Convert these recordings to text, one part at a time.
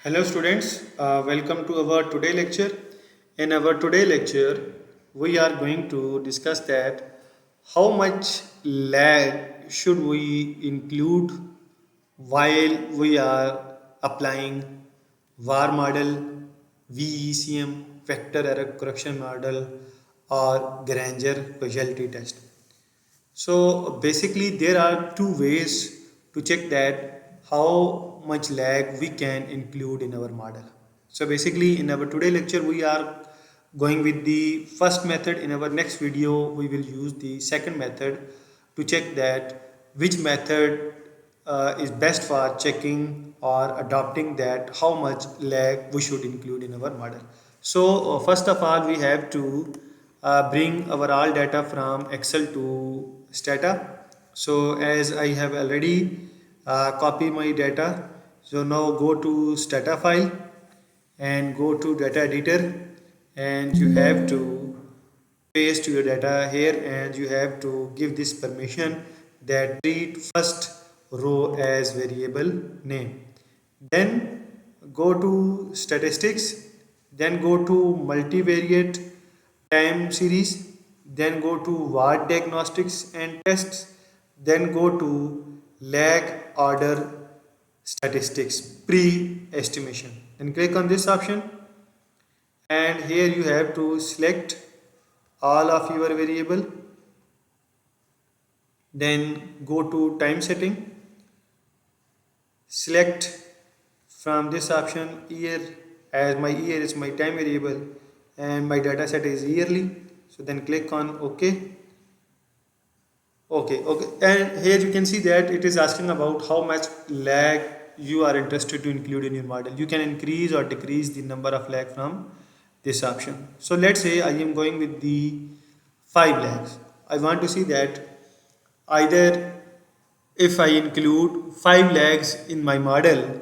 Hello students, welcome to our today lecture. In our today lecture, we are going to discuss that how much lag should we include while we are applying VAR model, VECM, vector error correction model, or Granger causality test. So basically there are two ways to check that how much lag we can include in our model. So basically in our today lecture we are going with the first method. In our next video we will use the second method to check that which method is best for checking or adopting that how much lag we should include in our model. So first of all we have to bring our all data from Excel to STATA. So as I have already copied my data, so now go to STATA file and go to data editor, and you have to paste your data here, and you have to give this permission that treat first row as variable name. Then go to statistics, then go to multivariate time series, then go to VAR diagnostics and tests, then go to lag order statistics pre-estimation. Then click on this option, and here you have to select all of your variable, then go to time setting, select from this option year, as my year is my time variable and my data set is yearly. So then click on okay, and here you can see that it is asking about how much lag you are interested to include in your model. You can increase or decrease the number of lag from this option. So let's say I am going with the 5 lags. I want to see that either if I include 5 lags in my model,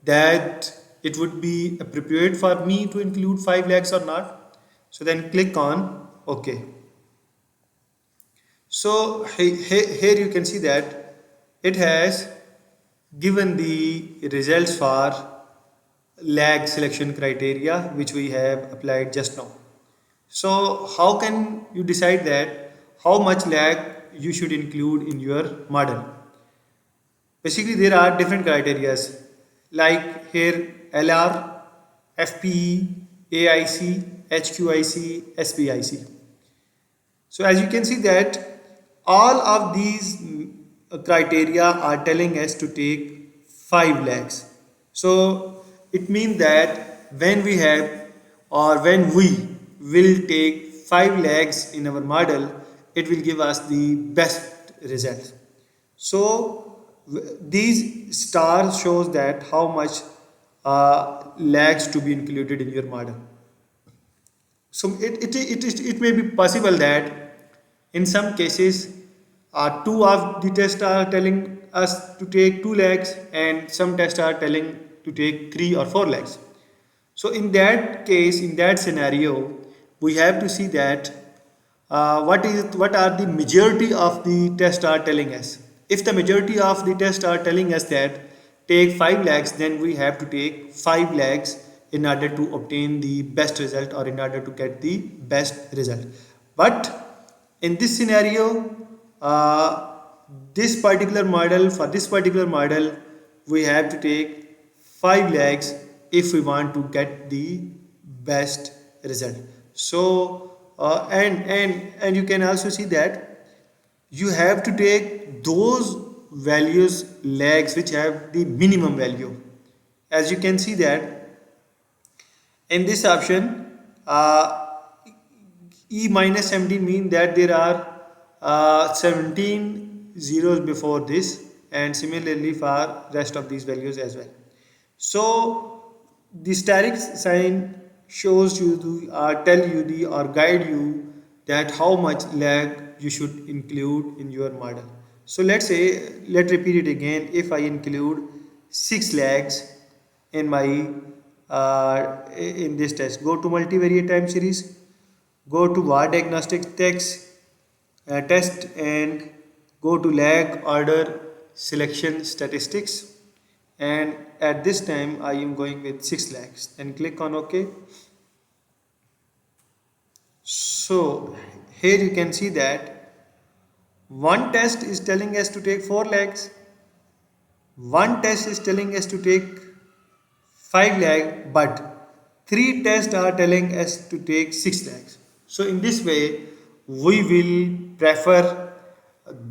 that it would be appropriate for me to include 5 lags or not. So then click on OK. So here you can see that it has given the results for lag selection criteria which we have applied just now. So how can you decide that how much lag you should include in your model? Basically there are different criteria like here LR, FPE, AIC, HQIC, SPIC. So as you can see that all of these criteria are telling us to take 5 lakhs. So it means that when we have or when we will take 5 lakhs in our model, it will give us the best results. So these stars shows that how much lakhs to be included in your model. So it may be possible that in some cases two of the tests are telling us to take 2 lakhs and some tests are telling to take 3 or 4 lakhs. So in that case, in that scenario, we have to see that what are the majority of the tests are telling us. If the majority of the tests are telling us that take 5 lakhs, then we have to take 5 lakhs in order to obtain the best result or in order to get the best result. But in this scenario, this particular model, for this particular model, we have to take 5 lakhs if we want to get the best result. So and you can also see that you have to take those values lags which have the minimum value. As you can see that in this option, E minus 17 mean that there are 17 zeros before this, and similarly for rest of these values as well. So the steric sign shows you the tell you the or guide you that how much lag you should include in your model. So let's repeat it again. If I include 6 lags in my in this test, go to multivariate time series, go to VAR diagnostic test and go to lag order selection statistics, and at this time I am going with 6 lakhs. Then click on OK. So here you can see that one test is telling us to take 4 lakhs, one test is telling us to take 5 lakh, but 3 tests are telling us to take 6 lakhs. So in this way we will prefer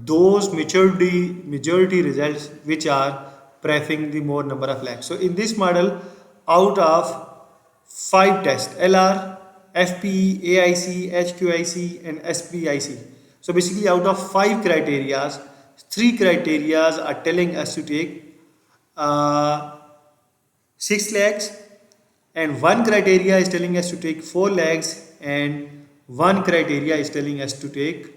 those majority results which are preferring the more number of lakhs. So in this model, out of 5 tests, LR, FPE, AIC, HQIC and SPIC. So basically out of 5 criterias, 3 criterias are telling us to take 6 lakhs, and one criteria is telling us to take 4 lakhs, and one criteria is telling us to take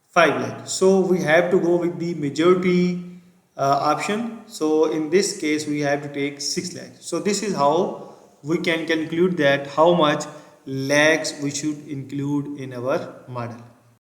5 lakhs. So we have to go with the majority option. So in this case we have to take 6 lakhs. So this is how we can conclude that how much lakhs we should include in our model.